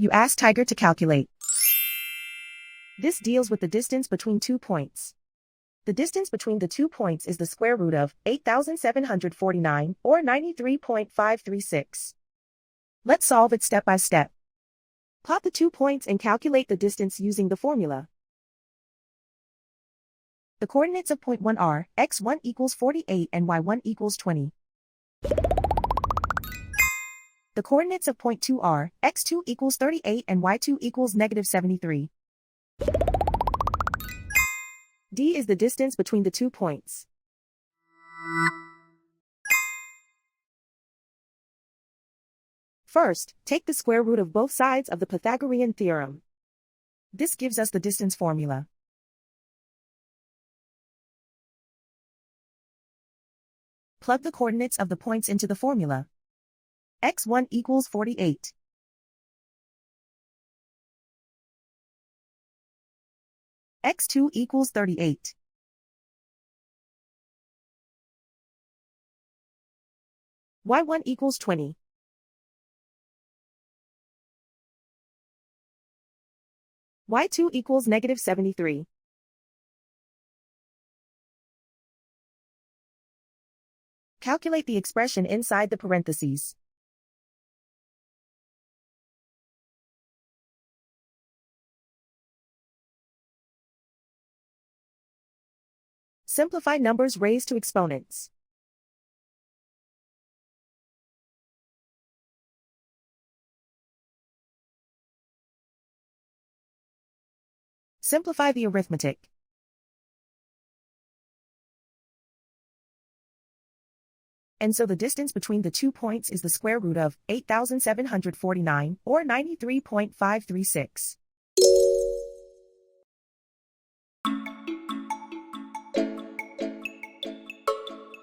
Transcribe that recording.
You ask Tiger to calculate. This deals with the distance between 2 points. The distance between the 2 points is the square root of 8,749, or 93.536. Let's solve it step by step. Plot the 2 points and calculate the distance using the formula. The coordinates of point 1 are x1 equals 48 and y1 equals 20. The coordinates of point 2 are x2 equals 38 and y2 equals negative 73. D is the distance between the 2 points. First, take the square root of both sides of the Pythagorean theorem. This gives us the distance formula. Plug the coordinates of the points into the formula. x1 equals 48. x2 equals 38. y1 equals 20. y2 equals negative 73. Calculate the expression inside the parentheses. Simplify numbers raised to exponents. Simplify the arithmetic. And so the distance between the 2 points is the square root of 8,749, or 93.536.